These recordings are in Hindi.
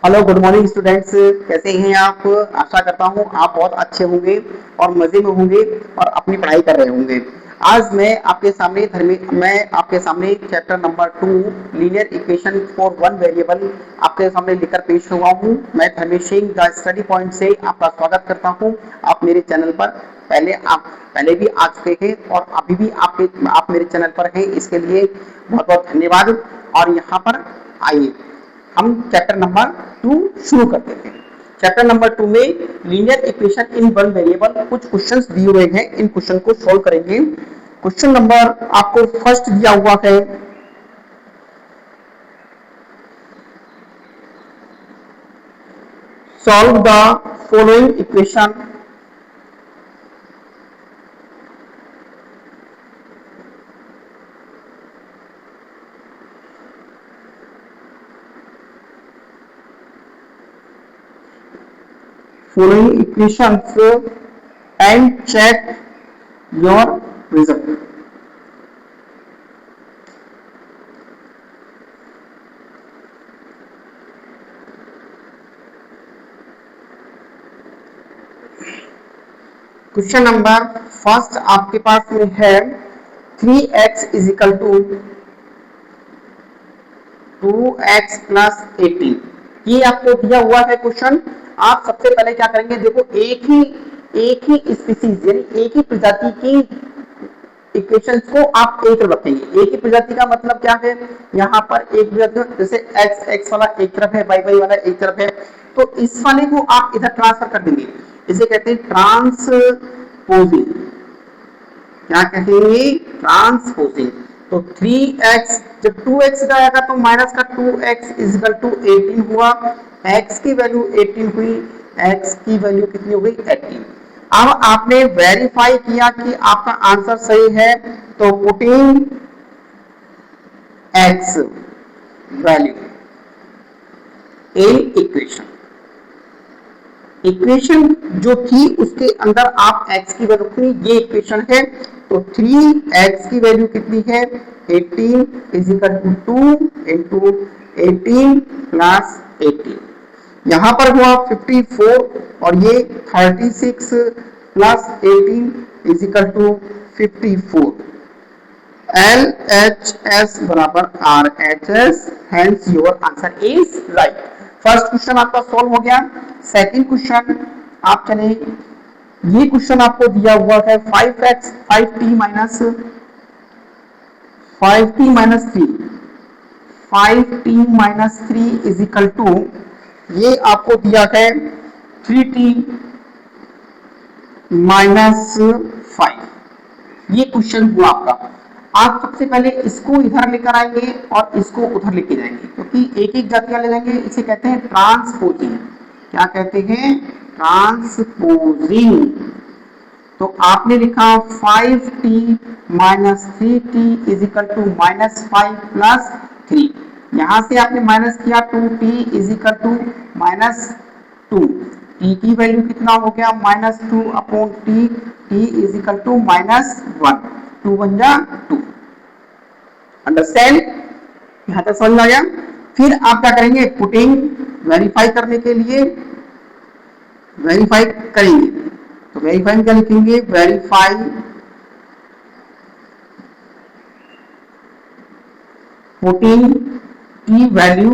Hello, good morning students. कैसे हैं आप? आशा करता हूं आप बहुत अच्छे होंगे और मजे में होंगे और अपनी पढ़ाई कर रहे होंगे। आज मैं आपके सामने chapter number 2 linear equation for one variable आपके सामने लेकर पेश हुआ हूं। मैं Dharmesh Singh the study point से आपका स्वागत करता हूं। आप मेरे चैनल पर पहले भी आ चुके हैं और अभी भी आप मेरे चैनल पर हैं, इसके लिए बहुत बहुत धन्यवाद। और यहाँ पर आइए हम चैप्टर नंबर 2 शुरू करते हैं। चैप्टर नंबर 2 में linear equation in one variable कुछ क्वेश्चंस दिए हुए हैं, इन क्वेश्चन को सोल्व करेंगे। क्वेश्चन नंबर आपको फर्स्ट दिया हुआ है, solve the following equation. following equations and check your result. Question number first आपके पास में है 3x is equal to 2x plus 18। ये आपको दिया हुआ है क्वेश्चन। आप सबसे पहले क्या करेंगे, देखो एक ही स्पीसीज यानी एक ही प्रजाति की इक्वेशंस को आप एक तरफ रखेंगे। एक ही प्रजाति का मतलब क्या है, यहाँ पर एक प्रजाति जैसे x वाला एक तरफ है, y वाला एक तरफ है, तो इस वाले को आप इधर ट्रांसफर कर देंगे। इसे कहते हैं ट्रांसपोजिंग। क्या कहेंगे? ट्रांसपोजिंग। तो 3x जब 2x जाएगा तो माइनस का 2x इज इक्वल टू 18 हुआ। x की वैल्यू 18 हुई, x की वैल्यू कितनी हो गई? 18। अब आपने वेरीफाई किया कि आपका आंसर सही है, तो putting x value in equation जो थी उसके अंदर आप x की वैल्यू रखनी। ये इक्वेशन है, तो 3x की वैल्यू कितनी है? 18 is equal to 2 into 18 plus 18। यहां पर हुआ 54 और ये 36 प्लस 18 इज इक्वल टू 54। LHS बराबर RHS, hence your answer is right. First question आपका सॉल्व हो गया। सेकंड क्वेश्चन आप चले, ये क्वेश्चन आपको दिया हुआ है 5t minus 3 is equal to, ये आपको दिया है 3t माइनस 5। ये क्वेश्चन हुआ आपका। आप सबसे पहले इसको इधर लेकर आएंगे और इसको उधर लेके जाएंगे, क्योंकि एक एक जातियां ले जाएंगे। इसे कहते हैं ट्रांसपोजिंग। क्या कहते हैं? ट्रांसपोजिंग। तो आपने लिखा 5t minus 3t is equal to minus 5 plus 3। यहां से आपने माइनस किया 2t is equal to minus 2। t की वैल्यू कितना हो गया? Minus 2 upon t, t is equal to minus 1। 2 1 जा 2। अंडरस्टैंड? यहां तक समझ आ गया। फिर आप क्या करेंगे? पुटिंग वेरीफाई करने के लिए वेरीफाई करेंगे, तो वेरीफाई में क्या लिखेंगे? Verify putting t value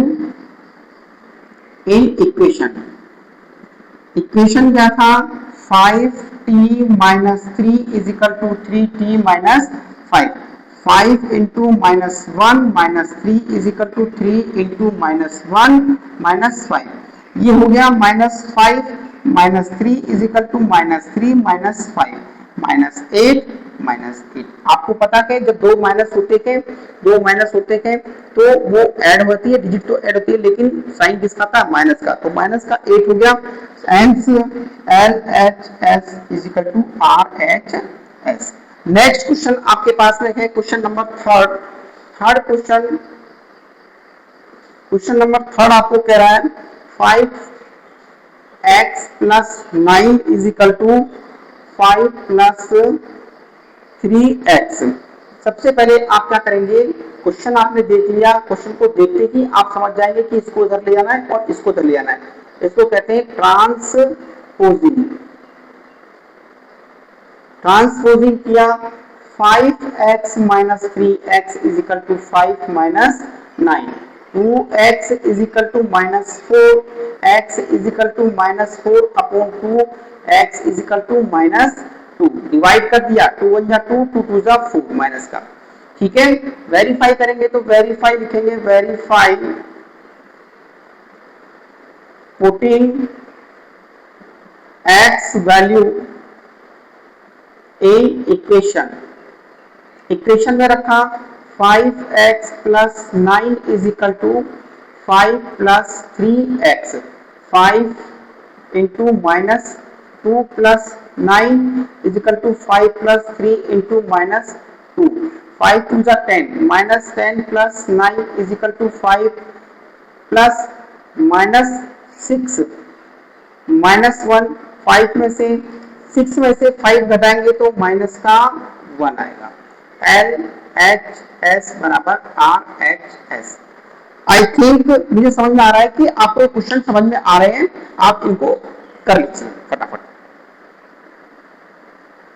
in equation. Equation क्या था? 5t minus 3 is equal to 3t minus 5। 5 into minus 1 minus 3 is equal to 3 into minus 1 minus 5। ये हो गया minus 5 minus 3 is equal to minus 3 minus 5 minus 8 minus 8। आपको पता है जब दो माइनस होते हैं तो वो ऐड होती है, डिजिट तो ऐड होती है, लेकिन साइन किसका था? माइनस का। तो माइनस का 8 हो गया। LHS is equal to RHS। Next question आपके पास में है question number third question number third आपको कह रहा है 5x plus 9 is equal to 5 plus 3x। सबसे पहले आप क्या करेंगे? क्वेश्चन आपने देख लिया, क्वेश्चन को देखते ही आप समझ जाएंगे कि इसको इधर ले जाना है और इसको इधर ले जाना है। इसको कहते हैं ट्रांसपोजिंग। ट्रांसपोजिंग किया 5x minus 3x is equal to 5 minus 9, 2x is equal to minus 4, x is equal to minus 4 upon 2, x is equal to minus 2। Divide कर दिया, 2 1 जा 2, 2 2 जा 4 माइनस का। ठीक है, वेरीफाई करेंगे तो वेरीफाई लिखेंगे, verify putting x value in equation. Equation में रखा 5x plus 9 is equal to 5 plus 3x, 5 into minus 2 plus 9 is equal to 5 plus 3 into minus 2, 5 2 जा 10, minus 10 plus 9 is equal to 5 plus minus 6 minus 1, 5 में से 6 में से 5 घटाएंगे तो माइनस का 1 आएगा। LHS बराबर RHS। आई थिंक मुझे समझ में आ रहा है कि आपको क्वेश्चन समझ में आ रहे हैं, आप इनको कर लीजिए फटाफट।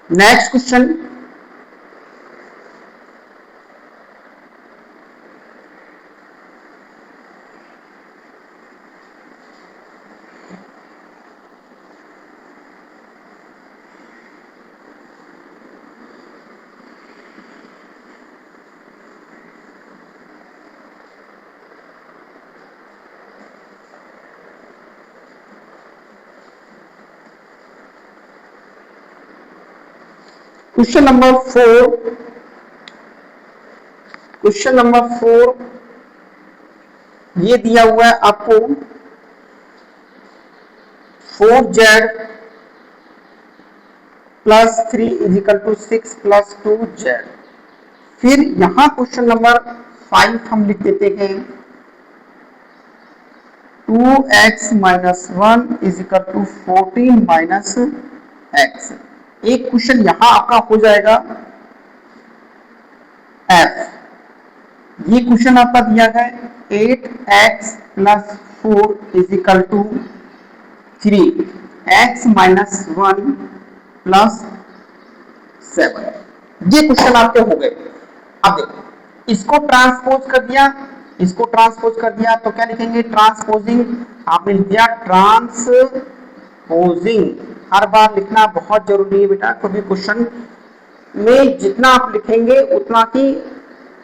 Next question, question number 4। Question number 4 ये दिया हुआ है आपको 4z plus 3 is equal to 6 plus 2z। फिर यहां क्वेश्चन नंबर 5 हम लिख देते हैं 2x minus 1 is equal to 14 minus x। एक क्वेश्चन यहां आपका हो जाएगा F। ये क्वेश्चन आपका दिया है 8x plus 4 is equal to 3, x minus 1 plus 7। ये क्वेश्चन आपके हो गए। अब देखो, इसको ट्रांसपोज कर दिया, इसको ट्रांसपोज कर दिया तो क्या लिखेंगे, ट्रांसपोजिंग। आपने लिख दिया ट्रांसपोजिंग। हर बार लिखना बहुत जरूरी है बेटा, क्योंकि क्वेश्चन में जितना आप लिखेंगे उतना ही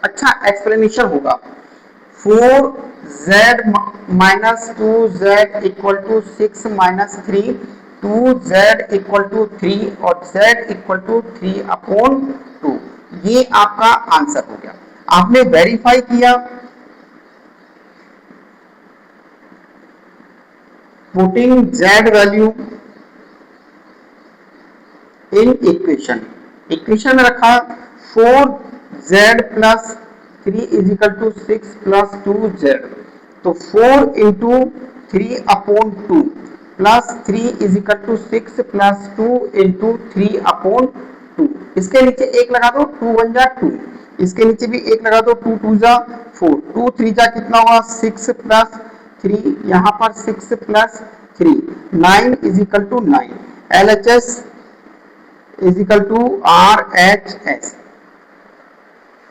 अच्छा एक्सप्लेनेशन होगा। 4z minus 2z equal to 6 minus 3, 2z equal to 3 और z इक्वल टू 3 अपॉन 2। ये आपका आंसर हो गया। आपने वेरीफाई किया, putting z value in equation. Equation में रखा 4z plus 3 is equal to 6 plus 2z, तो 4 into 3 upon 2 plus 3 is equal to 6 plus 2 into 3 upon 2। इसके नीचे एक लगा दो, 2 1 जा 2, इसके नीचे भी एक लगा दो, 2 2 जा 4, 2 3 जा कितना हुआ 6 प्लस 3, यहाँ पर 6 plus 3, 9 is equal to 9। LHS is equal to RHS।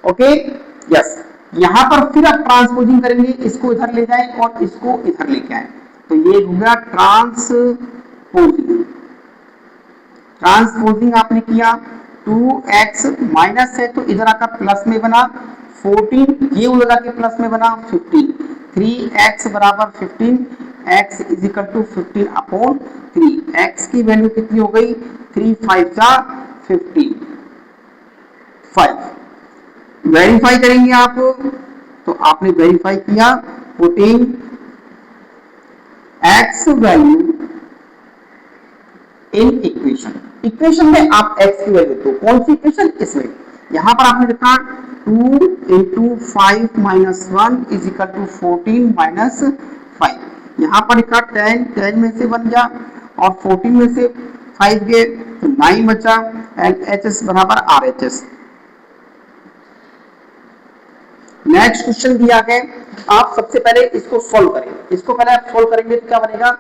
Okay, yes. यहां पर फिर आप ट्रांसपोजिंग करेंगे, इसको इधर ले जाएं और इसको इधर लेके आए, तो ये हो गया ट्रांसपोजिंग। ट्रांसपोजिंग आपने किया, 2x माइनस है तो इधर आकर प्लस में बना, 14 ये उधर आके प्लस में बना 15, 3x बराबर 15, x is equal to 15 upon 3। x की वैल्यू कितनी हो गई, 3 5 जा 15, 5। वेरीफाई करेंगे आप, तो आपने वेरीफाई किया, putting x value in equation. Equation में आप x की वैल्यू, तो कौन सी इक्वेशन, इसमें यहां पर आपने लिखा 2 into 5 minus 1 is equal to 14 minus 5। यहाँ पर लिखा 10 में से 1 गया और 14 में से 5 गए तो 9 बचा। LHS बराबर RHS। नेक्स्ट क्वेश्चन दिया है, आप सबसे पहले इसको सॉल्व करें। इसको पहले आप सॉल्व करेंगे तो क्या बनेगा,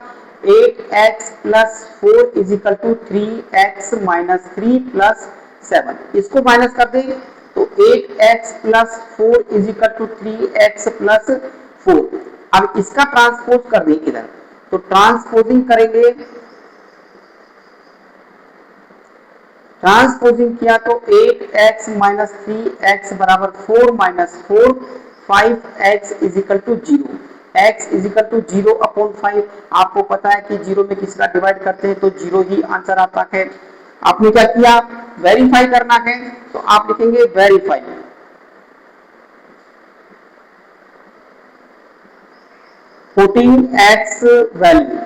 8x plus 4 is equal to 3x minus 3 plus 7। इसको माइनस कर दें तो 8x plus 4 is equal to 3x plus 4। अब इसका ट्रांसपोज कर दें इधर, तो ट्रांसपोजिंग करेंगे, ट्रांसपोजिंग किया तो 8x माइनस 3x बराबर 4 minus 4, 5x is equal to 0। x is equal to 0 upon 5। आपको पता है कि 0 में किसका डिवाइड करते हैं तो 0 ही आंसर आता है। आपने क्या किया, वेरीफाई करना है, तो आप लिखेंगे verify, putting x value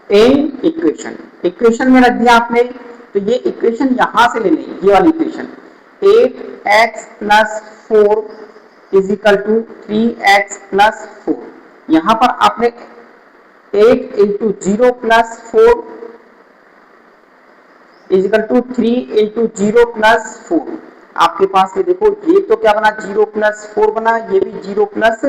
in equation. Equation में रख दिया आपने, तो ये इक्वेशन यहां से ले लें, ये वाली equation 8x plus 4 is equal to 3x plus 4। यहां पर आपने 8 into 0 plus 4 is equal to 3 into 0 plus 4। आपके पास में देखो ये तो क्या बना, 0 प्लस 4 बना, ये भी 0 प्लस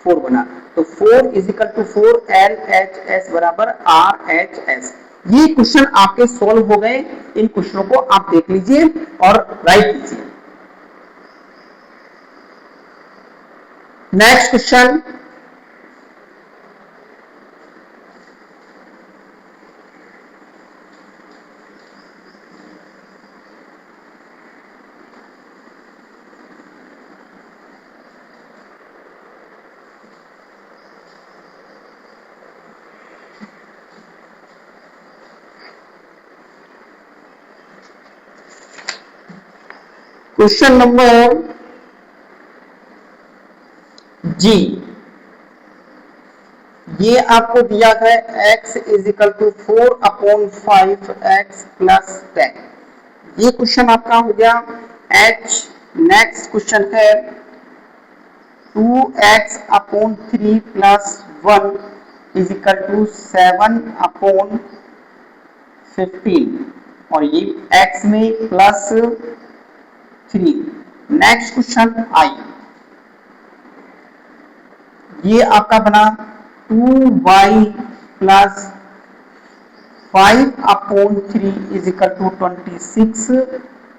4 बना, तो 4 इज इक्वल टू 4 LHS बराबर RHS। ये क्वेश्चन आपके सॉल्व हो गए। इन क्वेश्चनों को आप देख लीजिए और राइट कीजिए। नेक्स्ट क्वेश्चन, क्वेश्चन नंबर जी। ये आपको दिया है x is equal to 4 upon 5x plus 10। ये क्वेश्चन आपका हो गया h। नेक्स्ट क्वेश्चन है 2x upon 3 plus 1 is equal to 7 upon 15, और ये x में प्लस 3। नेक्स्ट क्वेश्चन आई, ये आपका बना 2y plus 5 upon 3 is equal to 26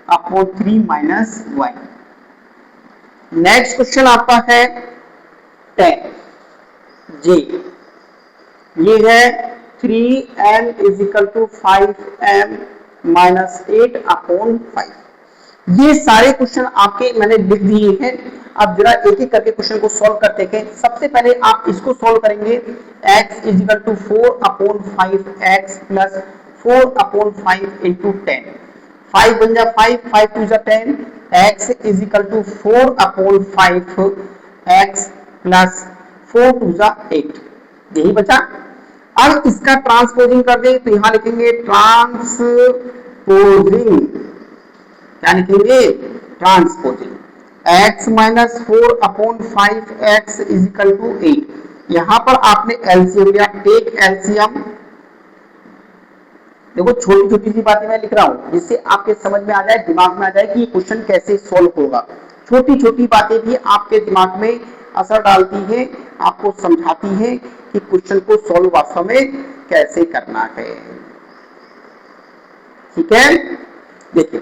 upon 3 minus y। Next question आपका है 10 जी। ये है 3m is equal to 5m minus 8 upon 5। ये सारे क्वेश्चन आपके मैंने लिख दिए हैं। अब जरा एक एक करके क्वेश्चन को सॉल्व करते हैं। सबसे पहले आप इसको सॉल्व करेंगे, x is equal to 4 upon 5x plus 4 upon 5 into 10। 5 बन जा 5, 5 टू जा 10, x is equal to 4 upon 5x plus 4 two जा 8, यही बचा। अब इसका ट्रांसपोजिंग कर दें तो यहां लिखेंगे ट्रांसपोजिंग, क्या लिखेंगे, transposing x minus 4 upon 5x is equal to 8। यहां पर आपने एलसीएम लिया, टेक एलसीएम। देखो छोटी छोटी सी बातें मैं लिख रहा हूं जिससे आपके समझ में आ जाए, दिमाग में आ जाए कि ये क्वेश्चन कैसे सॉल्व होगा। छोटी छोटी बातें भी आपके दिमाग में असर डालती है, आपको समझाती है कि क्वेश्चन को सॉल्व वास्तव में कैसे करना है। ठीक है, देखिए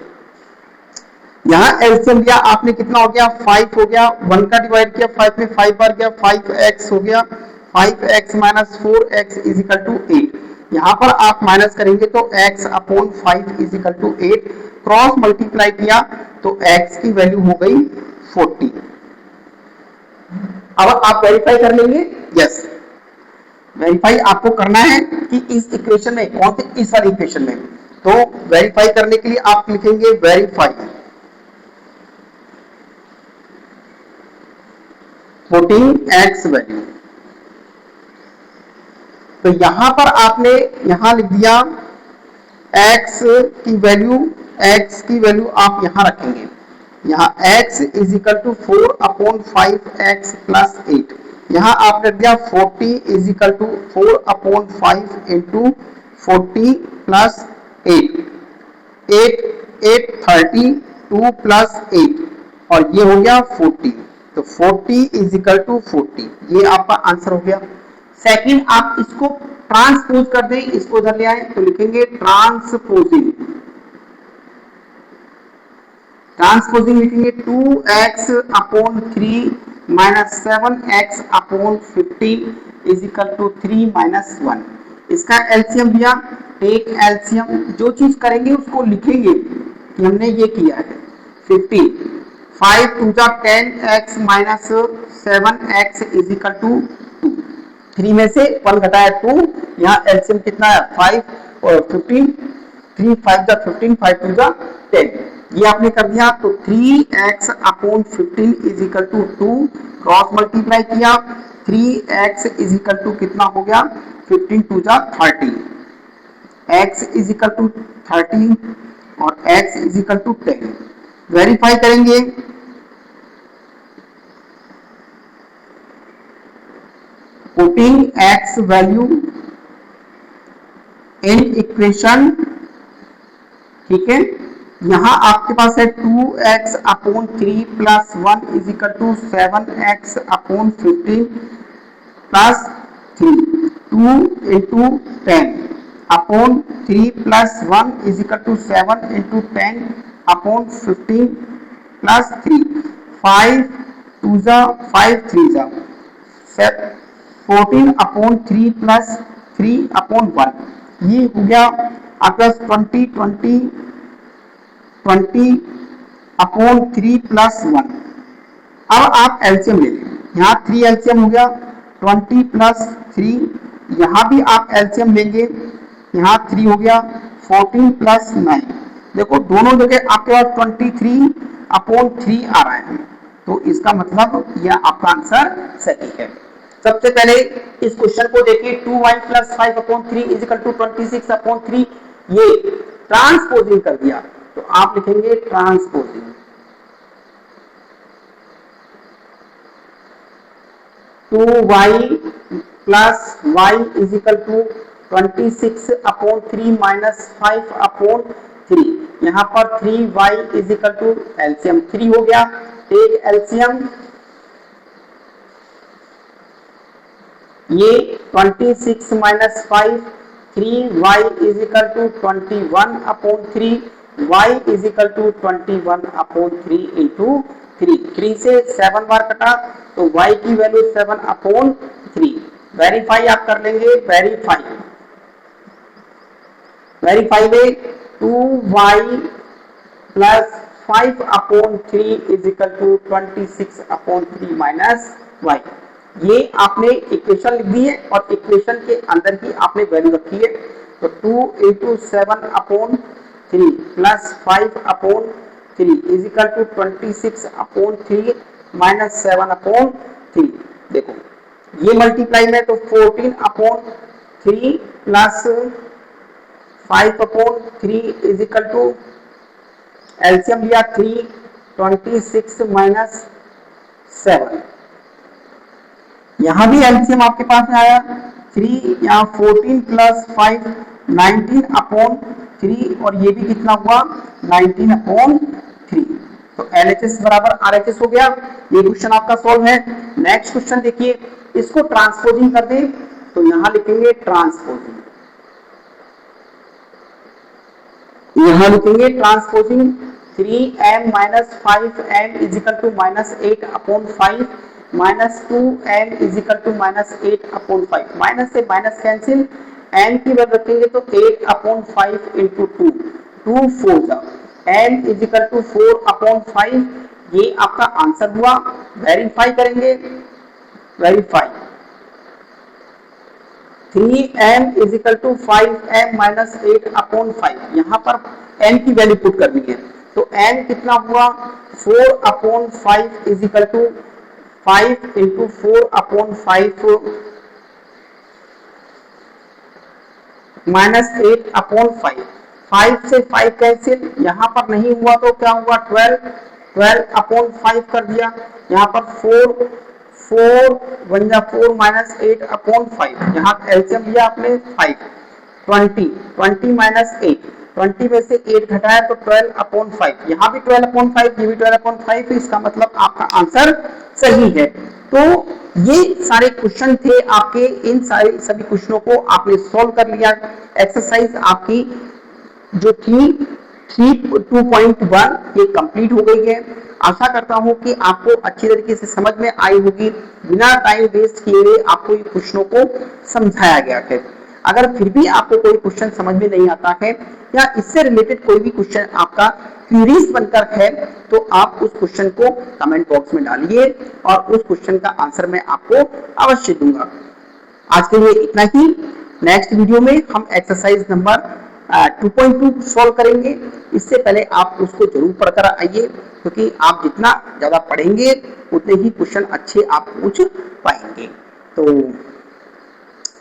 यहां एलसीएम लिया आपने, कितना हो गया 5 हो गया, 1 का डिवाइड किया 5 में, 5 बार गया 5x हो गया, 5x minus 4x is equal to 8। यहां पर आप माइनस करेंगे तो x upon 5 is equal to 8, cross multiply किया तो x की वैल्यू हो गई 40। अब आप वेरीफाई कर लेंगे, यस वेरीफाई आपको करना है कि इस इक्वेशन में, कौन से, इस वाली इक्वेशन में। तो वेरीफाई करने के लिए आप लिखेंगे वेरीफाई पुटिंग x वैल्यू। तो यहां पर आपने यहां लिख दिया x की वैल्यू आप यहां रखेंगे, यहां x is equal to 4 upon 5x plus 8। यहां आप रख दिया 40 is equal to 4 upon 5 into 40 plus 8, 8 8 32 plus 8 और ये हो गया 40, तो 40 इज इक्वल टू 40, ये आपका आंसर हो गया। सेकंड, आप इसको ट्रांसपोज कर दें, इसको इधर ले आए तो लिखेंगे ट्रांसपोजिंग, ट्रांसपोजिंग लिखेंगे 2x upon 3 minus 7x upon 15 is equal to 3 minus 1। इसका एलसीएम लिया, टेक एलसीएम, जो चीज करेंगे उसको लिखेंगे कि हमने ये किया है। 15, 5 टू जा 10x minus 7x is equal to 2, 3 में से 1 घटाया 2, यहाँ एलसीएम कितना है 5 और 15, 3 5 जा 15, 5 टू जा 10, ये आपने कर दिया। तो 3x upon 15 is equal to 2, cross multiply किया, 3x इज इक्वल टू कितना हो गया 15 टू जा 30, x इज इक्वल टू 30 और x is equal to 10। Verify करेंगे, putting x value in equation, ठीक है, यहां आपके पास है 2x upon 3 plus 1 is equal to 7x upon 15 plus 3, 2 into 10 upon 3 plus 1 is equal to 7 into 10 upon 15 plus 3, 5 2 जा 5 3 जा 14 अपॉन 3 प्लस 3 अपॉन 1, ये हो गया आपका 20 अपॉन 3 प्लस 1। अब आप एलसीएम ले लें, यहाँ 3 एलसीएम हो गया 20 प्लस 3, यहाँ भी आप एलसीएम लेंगे, यहाँ 3 हो गया 14 प्लस 9। देखो दोनों जगह आपके पास 23 अपॉन 3 आ रहा है, तो इसका मतलब यह आपका आंसर सही है। सबसे पहले इस क्वेश्चन को देखिए, 2y plus 5 upon 3 is equal to 26 upon 3, ये ट्रांसपोजिंग कर दिया, तो आप लिखेंगे transposing, two y plus y is equal to 26 upon 3 minus 5 upon 3, यहाँ पर 3y is equal to LCM 3 हो गया, एक एलसीएम, ये 26 minus 5, 3y is equal to 21 upon 3, y is equal to 21 upon 3 into 3 से 7 बार कटा, तो y की वैल्यू 7 अपॉन 3। वेरीफाई आप कर लेंगे, वेरीफाई में 2y plus 5 upon 3 is equal to 26 upon 3 minus y, ये आपने इक्वेशन लिख दी है और इक्वेशन के अंदर ही आपने वैल्यू रखी है, तो 2 into 7 upon 3 plus 5 upon 3 is equal to 26 upon 3 minus 7 upon 3। देखो ये मल्टीप्लाई में तो 14 upon 3 plus 5 upon 3 is equal to LCM लिया 3, 26 माइनस 7, यहां भी एलसीएम आपके पास में आया 3, यहाँ 14 प्लस 5 19 अपॉन 3 और ये भी कितना हुआ 19 अपॉन 3, तो एलएचएस बराबर आरएचएस हो गया। ये क्वेश्चन आपका सॉल्व है। नेक्स्ट क्वेश्चन देखिए, इसको ट्रांसपोजिंग कर दे, तो यहां लिखेंगे ट्रांसपोजिंग, यहां लिखेंगे transposing 3m minus 5m is equal to minus 8 upon 5 minus 2m is equal to minus 8 upon 5, minus से माइनस कैंसिल, m की वैल्यू रखेंगे तो 8 अपॉन 5 इंटू 2, 2 4 जा, m is equal to 4 upon 5, ये आपका आंसर हुआ। वेरीफाई करेंगे, verify 3m is equal to 5m minus 8 upon 5, यहाँ पर m की वैल्यू पुट करनी है, तो m कितना हुआ 4 upon 5 is equal to 5 into 4 upon 5 minus 8 upon 5, 5 से 5 कैंसिल, यहाँ पर नहीं हुआ तो क्या हुआ 12 अपॉन 5 कर दिया, यहाँ पर 4 1 जा 4 माइनस 8 अपॉन 5, यहाँ एलसीएम लिया आपने 5, 20 माइनस 8, 20 में से 8 घटाया तो 12/5, यहाँ भी 12/5, ये भी 12/5, इसका मतलब आपका आंसर सही है। तो ये सारे क्वेश्चन थे आपके, इन सारे सभी क्वेश्चनों को आपने सॉल्व कर लिया। एक्सरसाइज आपकी जो थी 2.1 ये कंप्लीट हो गई है। आशा करता हूं कि आपको अच्छी तरीके से समझ में आई होगी, बिना टाइम वेस्ट किए हुए आपको ये क्वेश्चनों को समझाया गया है। अगर फिर भी आपको कोई क्वेश्चन समझ में नहीं आता है या इससे रिलेटेड कोई भी क्वेश्चन आपका क्यूरीज बनकर है तो आप उस क्वेश्चन को कमेंट बॉक्स में डालिए और उस क्वेश्चन का आंसर मैं आपको अवश्य दूंगा। आज के लिए इतना ही। नेक्स्ट वीडियो में हम एक्सरसाइज नंबर 2.2 सॉल्व करेंगे। इससे पहले आप उसको जरूर पढ़कर आइए, क्योंकि आप जितना ज्यादा पढ़ेंगे उतने ही क्वेश्चन अच्छे आप पूछ पाएंगे। तो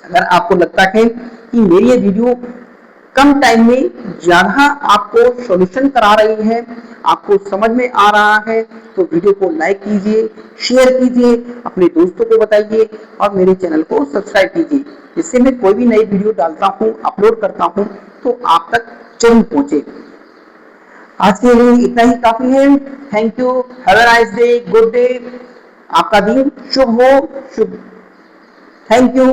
अगर आपको लगता है कि मेरी ये वीडियो कम टाइम में ज्यादा आपको सॉल्यूशन करा रही है, आपको समझ में आ रहा है, तो वीडियो को लाइक कीजिए, शेयर कीजिए, अपने दोस्तों को बताइए और मेरे चैनल को सब्सक्राइब कीजिए, जिससे मैं कोई भी नई वीडियो डालता हूं, अपलोड करता हूं तो आप तक जरूर पहुंचे। आज के लिए इतना ही काफी है। Thank you, have a nice day, good day, आपका दिन शुभ हो, शुभ। थैंक यू,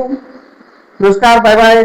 नमस्कार, बाय बाय।